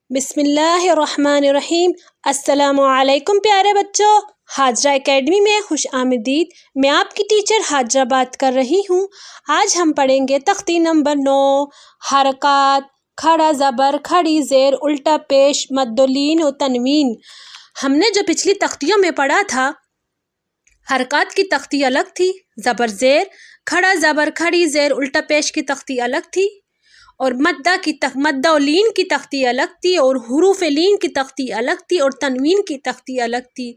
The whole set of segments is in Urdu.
بسم اللہ الرحمن الرحیم۔ السلام علیکم پیارے بچوں، حاجرہ اکیڈمی میں خوش آمدید۔ میں آپ کی ٹیچر حاجرہ بات کر رہی ہوں۔ آج ہم پڑھیں گے تختی نمبر 9، حرکات، کھڑا زبر، کھڑی زیر، الٹا پیش، مد و لین و تنوین۔ ہم نے جو پچھلی تختیوں میں پڑھا تھا، حرکات کی تختی الگ تھی، زبر زیر، کھڑا زبر، کھڑی زیر، الٹا پیش کی تختی الگ تھی، اور مد و لین کی تختی الگ تھی، اور حروف لین کی تختی الگ تھی، اور تنوین کی تختی الگ تھی۔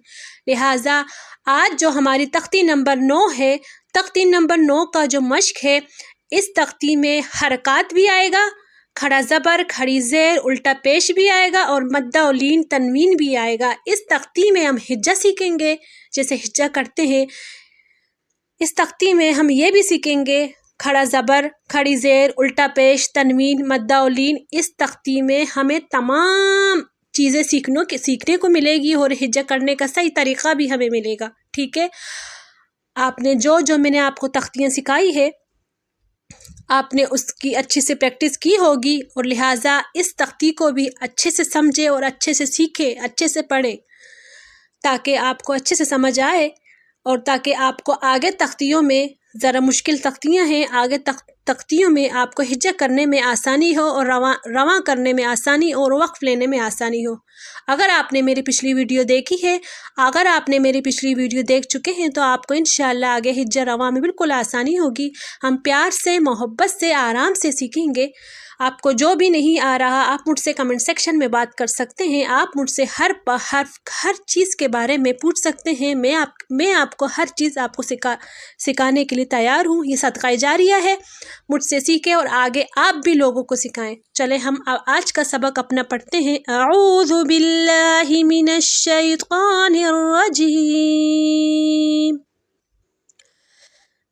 لہٰذا آج جو ہماری تختی نمبر 9 ہے، تختی نمبر 9 کا جو مشق ہے، اس تختی میں حرکات بھی آئے گا، کھڑا زبر، کھڑی زیر، الٹا پیش بھی آئے گا، اور مد و لین تنوین بھی آئے گا۔ اس تختی میں ہم ہجہ سیکھیں گے، جیسے ہجہ کرتے ہیں۔ اس تختی میں ہم یہ بھی سیکھیں گے کھڑا زبر، کھڑی زیر، الٹا پیش، تنوین، مد و لین۔ اس تختی میں ہمیں تمام چیزیں سیکھنے کو ملے گی، اور ہجہ کرنے کا صحیح طریقہ بھی ہمیں ملے گا، ٹھیک ہے؟ آپ نے جو میں نے آپ کو تختیاں سکھائی ہے، آپ نے اس کی اچھی سے پریکٹس کی ہوگی، اور لہٰذا اس تختی کو بھی اچھے سے سمجھے اور اچھے سے سیکھے، اچھے سے پڑھے، تاکہ آپ کو اچھے سے سمجھ آئے، اور تاکہ آپ کو آگے تختیوں میں، ذرا مشکل تختیاں ہیں، آگے تختیوں میں آپ کو ہجہ کرنے میں آسانی ہو، اور رواں کرنے میں آسانی، اور وقف لینے میں آسانی ہو۔ اگر آپ نے میری پچھلی ویڈیو دیکھی ہے، اگر آپ نے میری پچھلی ویڈیو دیکھ چکے ہیں، تو آپ کو انشاءاللہ آگے ہجہ رواں میں بالکل آسانی ہوگی۔ ہم پیار سے، محبت سے، آرام سے سیکھیں گے۔ آپ کو جو بھی نہیں آ رہا، آپ مجھ سے کمنٹ سیکشن میں بات کر سکتے ہیں۔ آپ مجھ سے ہر چیز کے بارے میں پوچھ سکتے ہیں۔ میں آپ کو ہر چیز آپ کو سکھانے کے لیے تیار ہوں۔ یہ صدقہ جاریہ ہے، مجھ سے سیکھیں اور آگے آپ بھی لوگوں کو سکھائیں۔ چلیں ہم آج کا سبق اپنا پڑھتے ہیں۔ اعوذ باللہ من الشیطان الرجیم،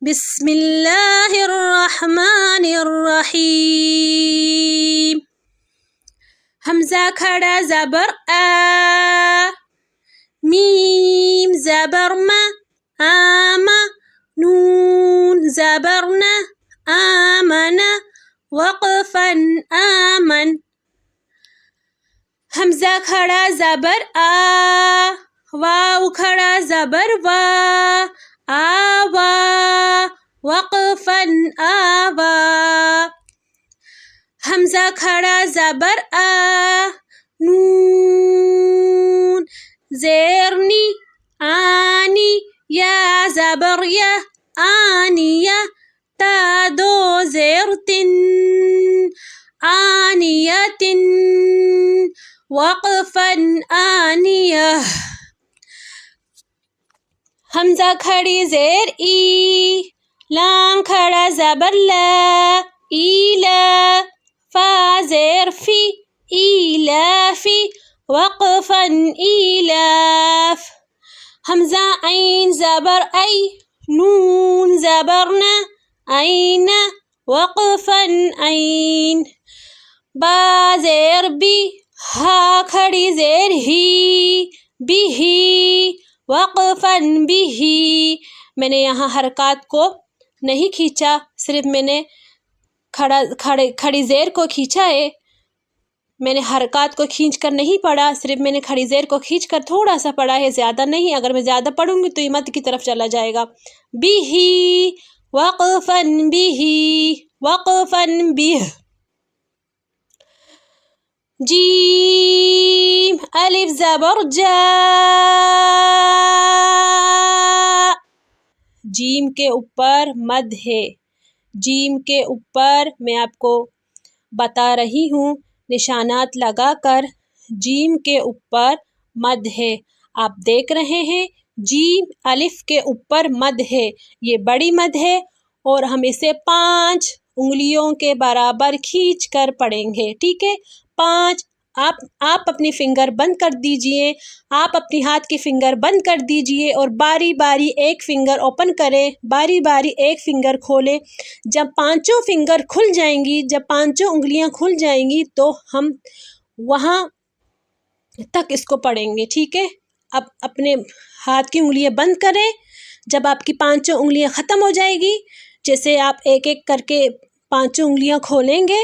بسم اللہ الرحمن الرحیم۔ حمزہ کھڑا زبر آ، میم زبر ما، آم، نون زبر نا، آمن، وقفا آمن۔ حمزہ کھڑا زبر آ، واو کھڑا زبر وا، آوا، وقفا آوا۔ حمزہ کھڑا زبر آ، نون زیر نی، آنی، یا زبر یا، آنیہ، تا دو زیر تن، آنیۃ، وقفا آنیہ۔ حمزہ کھڑی زیر ای، لام کھڑا زبر لا، ایلا، فا زیر فی، ایلافی، وقفا ایلاف۔ حمزہ عین زبر ای، نون زبر نا، عین، وقفا عین۔ با زیر بی، ہا کھڑی زیر ہی، بھی، وقفا بھی۔ میں نے یہاں حرکات کو نہیں کھینچا، صرف میں نے کھڑی زیر کو کھینچا ہے۔ میں نے حرکات کو کھینچ کر نہیں پڑھا، صرف میں نے کھڑی زیر کو کھینچ کر تھوڑا سا پڑھا ہے، زیادہ نہیں۔ اگر میں زیادہ پڑھوں گی تو یہ مد کی طرف چلا جائے گا۔ بھی، وقفا بھی، وقفا بھی۔ جیم الف زبر جا، جیم کے اوپر مد ہے، جیم کے اوپر میں آپ کو بتا رہی ہوں نشانات لگا کر، جیم کے اوپر مد ہے۔ آپ دیکھ رہے ہیں جیم الف کے اوپر مد ہے، یہ بڑی مد ہے، اور ہم اسے 5 انگلیوں کے برابر کھینچ کر پڑھیں گے، ٹھیک ہے؟ 5۔ آپ اپنی فنگر بند کر دیجئے، آپ اپنی ہاتھ کی فنگر بند کر دیجئے، اور باری باری ایک فنگر اوپن کریں، باری باری ایک فنگر کھولیں۔ جب 5 فنگر کھل جائیں گی، جب 5 انگلیاں کھل جائیں گی، تو ہم وہاں تک اس کو پڑھیں گے، ٹھیک ہے؟ اب اپنے ہاتھ کی انگلیاں بند کریں۔ جب آپ کی 5 انگلیاں ختم ہو جائے گی، جیسے آپ ایک ایک کر کے 5 انگلیاں کھولیں گے،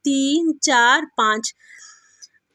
3, 4, 5।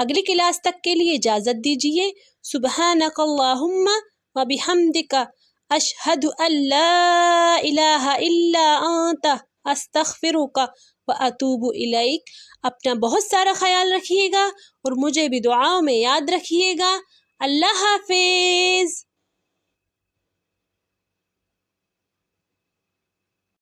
اگلی کلاس تک کے لیے اجازت دیجیے۔ سبحانک اللہم و بحمدک اشہد ان لا الہ الا انت استغفرک و اتوب الیک۔ اپنا بہت سارا خیال رکھیے گا اور مجھے بھی دعاؤں میں یاد رکھیے گا۔ اللہ حافظ۔